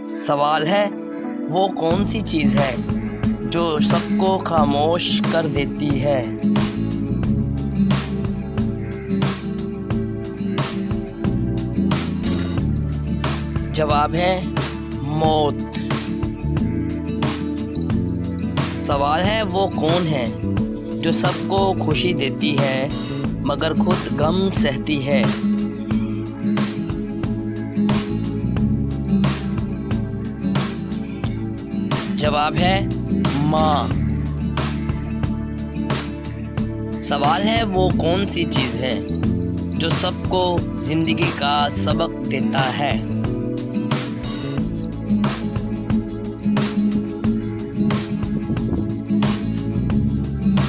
सवाल है वो कौन सी चीज़ है जो सबको खामोश कर देती है। जवाब है मौत। सवाल है वो कौन है जो सबको खुशी देती है मगर खुद गम सहती है। जवाब है माँ। सवाल है वो कौन सी चीज़ है जो सबको जिंदगी का सबक देता है।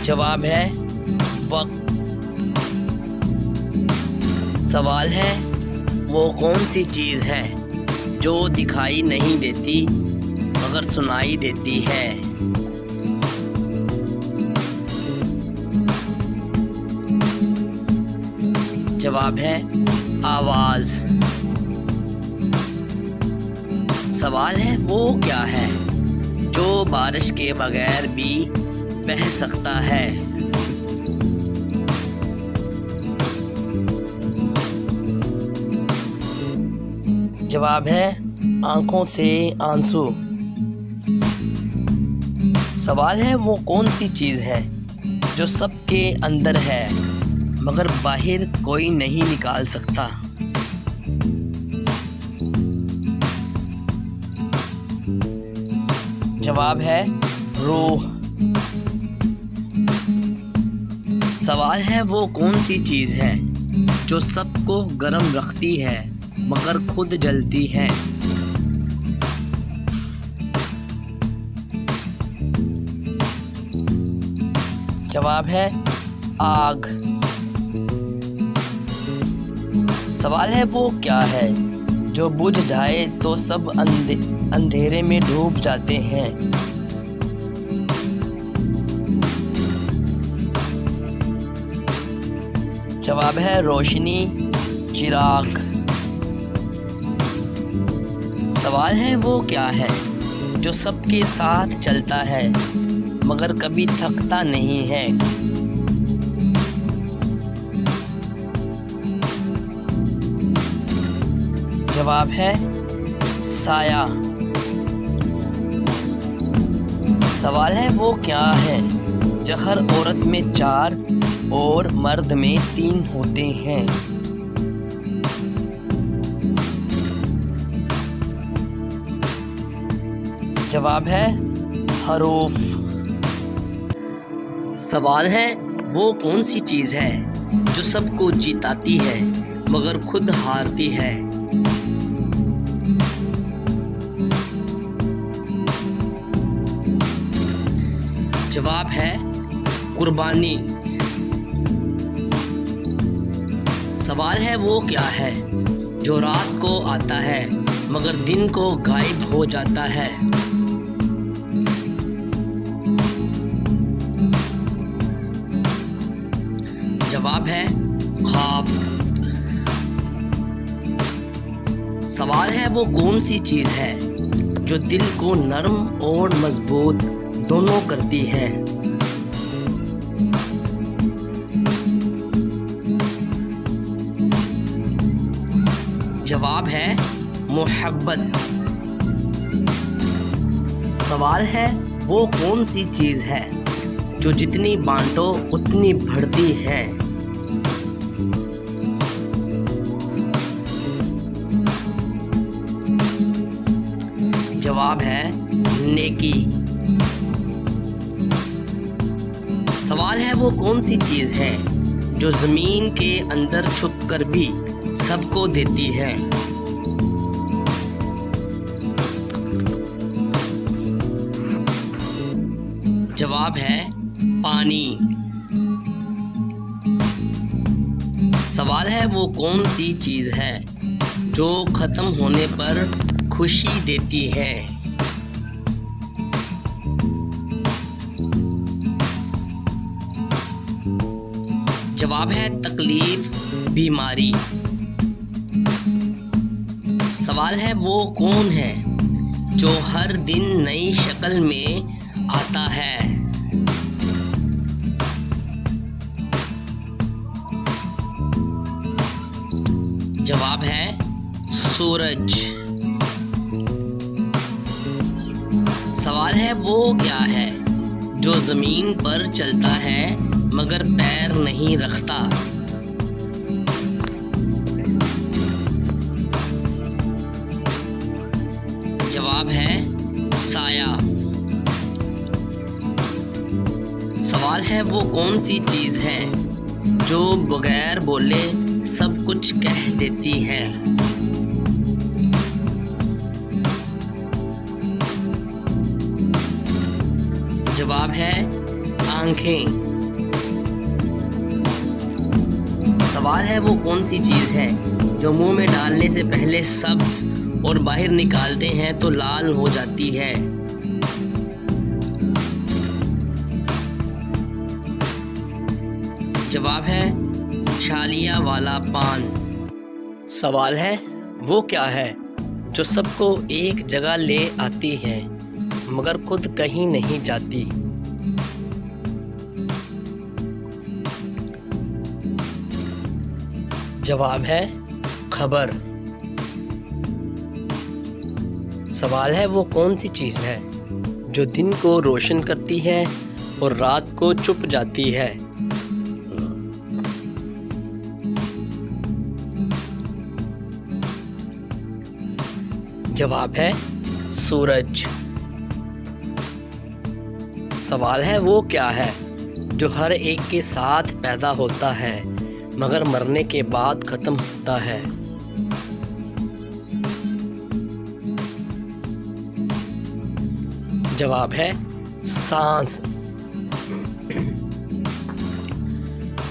जवाब है वक्त। सवाल है वो कौन सी चीज़ है जो दिखाई नहीं देती मगर सुनाई देती है। जवाब है आवाज़। सवाल है वो क्या है जो बारिश के बगैर भी बह सकता है। जवाब है आंखों से आंसू। सवाल है वो कौन सी चीज़ है जो सबके अंदर है मगर बाहर कोई नहीं निकाल सकता। जवाब है रूह। सवाल है वो कौन सी चीज़ है जो सबको गर्म रखती है मगर खुद जलती है। जवाब है आग। सवाल है वो क्या है जो बुझ जाए तो सब अंधेरे में डूब जाते हैं। जवाब है रोशनी, चिराग। सवाल है वो क्या है जो सबके साथ चलता है मगर कभी थकता नहीं है। जवाब है साया। सवाल है वो क्या है जो हर औरत में 4 और मर्द में 3 होते हैं। जवाब है हरूफ। सवाल है वो कौन सी चीज़ है जो सबको जिताती है मगर खुद हारती है। जवाब है कुर्बानी। सवाल है वो क्या है जो रात को आता है मगर दिन को गायब हो जाता है। जवाब है ख्वाब। सवाल है वो कौन सी चीज़ है जो दिल को नरम और मजबूत दोनों करती है। जवाब है मोहब्बत। सवाल है वो कौन सी चीज़ है जो जितनी बांटो उतनी बढ़ती है। जवाब है नेकी। सवाल है वो कौन सी चीज़ है जो ज़मीन के अंदर छुपकर भी सबको देती है। जवाब है पानी। सवाल है वो कौन सी चीज़ है जो ख़त्म होने पर खुशी देती है। जवाब है तकलीफ, बीमारी। सवाल है वो कौन है जो हर दिन नई शक्ल में आता है। जवाब है सूरज। सवाल है वो क्या है जो जमीन पर चलता है मगर पैर नहीं रखता। जवाब है साया। सवाल है वो कौन सी चीज है जो बगैर बोले सब कुछ कह देती है। जवाब है आंखें। सवाल है वो कौन सी चीज है जो मुंह में डालने से पहले सब्ज और बाहर निकालते हैं तो लाल हो जाती है। जवाब है छालिया वाला पान। सवाल है वो क्या है जो सबको एक जगह ले आती है मगर खुद कहीं नहीं जाती। जवाब है खबर। सवाल है वो कौन सी चीज़ है जो दिन को रोशन करती है और रात को छुप जाती है। जवाब है सूरज। सवाल है वो क्या है जो हर एक के साथ पैदा होता है मगर मरने के बाद खत्म होता है। जवाब है सांस।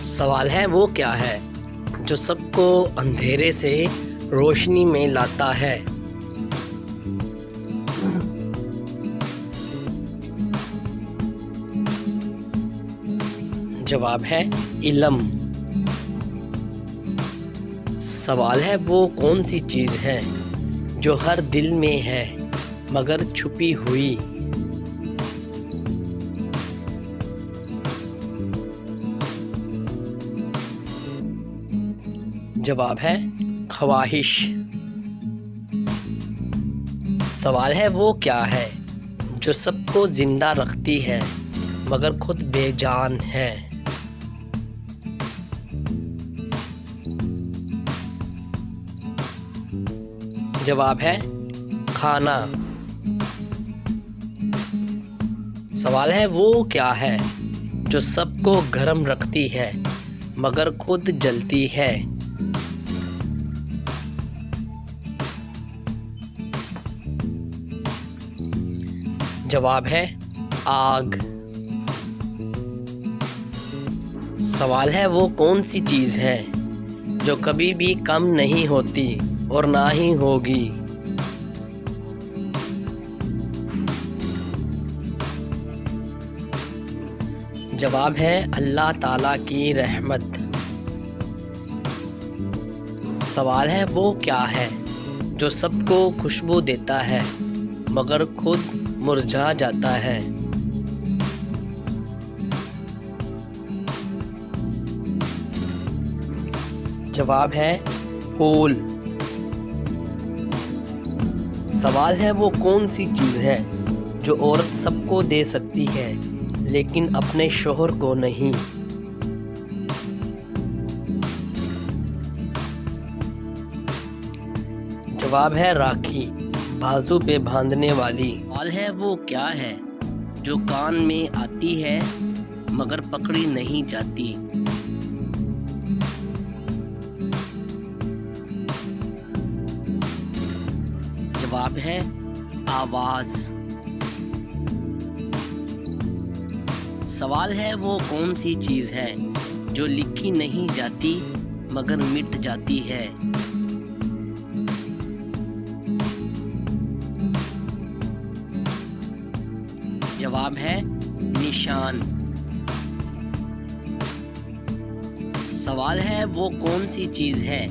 सवाल है वो क्या है जो सबको अंधेरे से रोशनी में लाता है। जवाब है इल्म। सवाल है वो कौन सी चीज़ है जो हर दिल में है मगर छुपी हुई। जवाब है ख्वाहिश। सवाल है वो क्या है जो सबको जिंदा रखती है मगर खुद बेजान है। जवाब है खाना। सवाल है वो क्या है जो सबको गर्म रखती है मगर खुद जलती है। जवाब है आग। सवाल है वो कौन सी चीज़ है जो कभी भी कम नहीं होती और ना ही होगी। जवाब है अल्लाह ताला की रहमत। सवाल है वो क्या है जो सबको खुशबू देता है मगर खुद मुरझा जाता है। जवाब है फूल। सवाल है वो कौन सी चीज़ है जो औरत सबको दे सकती है लेकिन अपने शोहर को नहीं। जवाब है राखी, बाजू पे बांधने वाली। सवाल है वो क्या है जो कान में आती है मगर पकड़ी नहीं जाती। जवाब है आवाज। सवाल है वो कौन सी चीज है जो लिखी नहीं जाती मगर मिट जाती है। जवाब है निशान। सवाल है वो कौन सी चीज है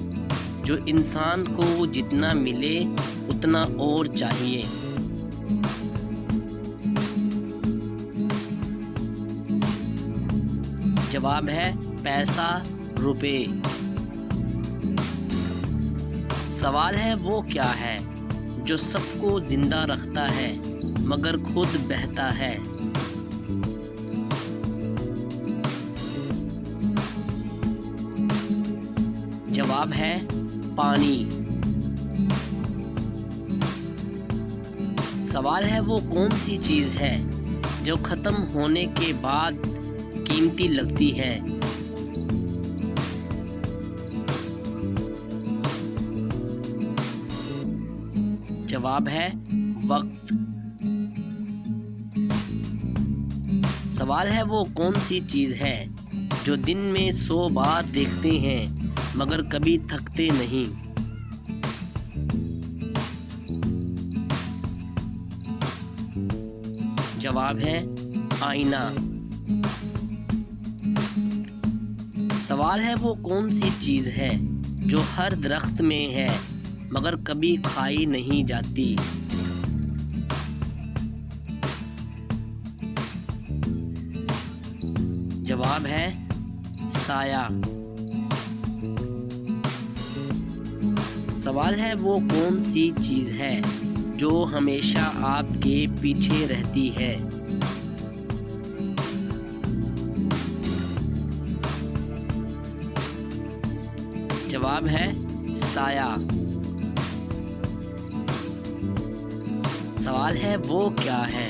जो इंसान को जितना मिले उतना और चाहिए। जवाब है पैसा, रुपए। सवाल है वो क्या है जो सबको जिंदा रखता है मगर खुद बहता है। जवाब है पानी। सवाल है वो कौन सी चीज है जो खत्म होने के बाद कीमती लगती है। जवाब है वक्त। सवाल है वो कौन सी चीज है जो दिन में 100 बार देखते हैं मगर कभी थकते नहीं। जवाब है आईना। सवाल है वो कौन सी चीज है जो हर दरख्त में है मगर कभी खाई नहीं जाती। जवाब है साया। सवाल है वो कौन सी चीज है जो हमेशा आपके पीछे रहती है। जवाब है साया। सवाल है वो क्या है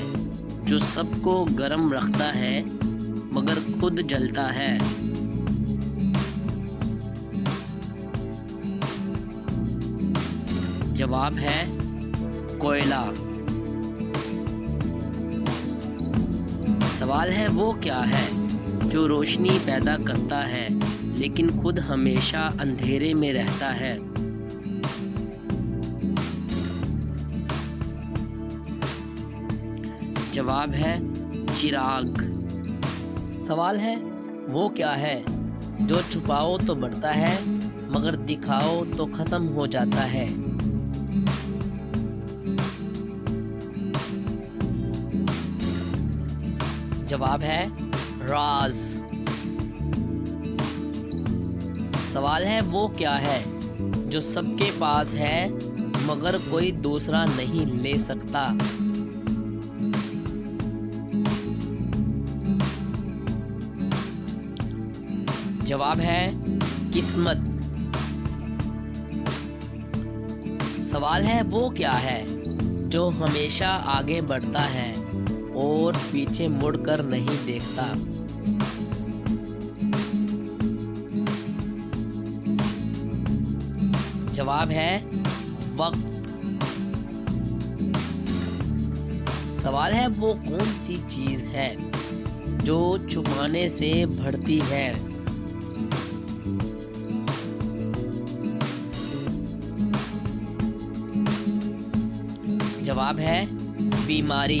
जो सबको गर्म रखता है मगर खुद जलता है। जवाब है कोयला। सवाल है वो क्या है जो रोशनी पैदा करता है लेकिन खुद हमेशा अंधेरे में रहता है। जवाब है चिराग। सवाल है वो क्या है जो छुपाओ तो बढ़ता है मगर दिखाओ तो खत्म हो जाता है। जवाब है राज। सवाल है वो क्या है जो सबके पास है मगर कोई दूसरा नहीं ले सकता। जवाब है किस्मत। सवाल है वो क्या है जो हमेशा आगे बढ़ता है और पीछे मुड़कर नहीं देखता। जवाब है वक्त। सवाल है वो कौन सी चीज है जो छुपाने से बढ़ती है। जवाब है बीमारी।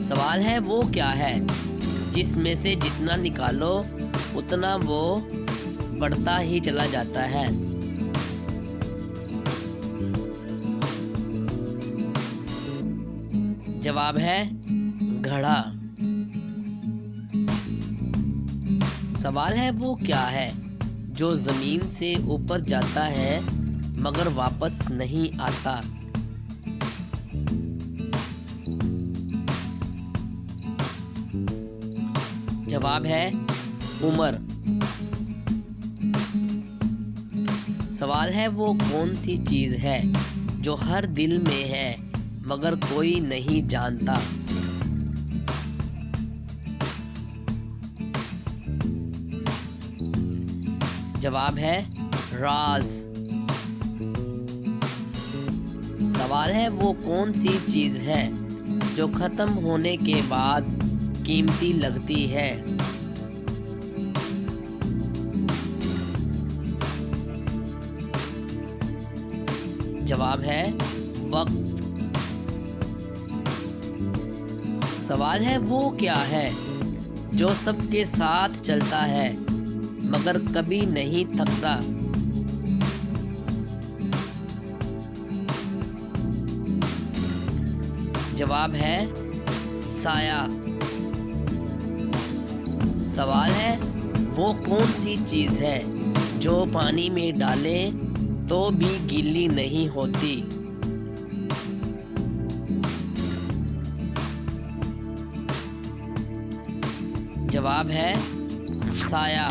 सवाल है वो क्या है जिसमें से जितना निकालो उतना वो बढ़ता ही चला जाता है। जवाब है घड़ा। सवाल है वो क्या है जो जमीन से ऊपर जाता है मगर वापस नहीं आता। जवाब है उम्र। सवाल है वो कौन सी चीज है जो हर दिल में है मगर कोई नहीं जानता। जवाब है राज। सवाल है वो कौन सी चीज है जो खत्म होने के बाद कीमती लगती है। जवाब है वक्त। सवाल है वो क्या है जो सबके साथ चलता है मगर कभी नहीं थकता। जवाब है साया। सवाल है वो कौन सी चीज़ है जो पानी में डालें तो भी गीली नहीं होती। जवाब है साया।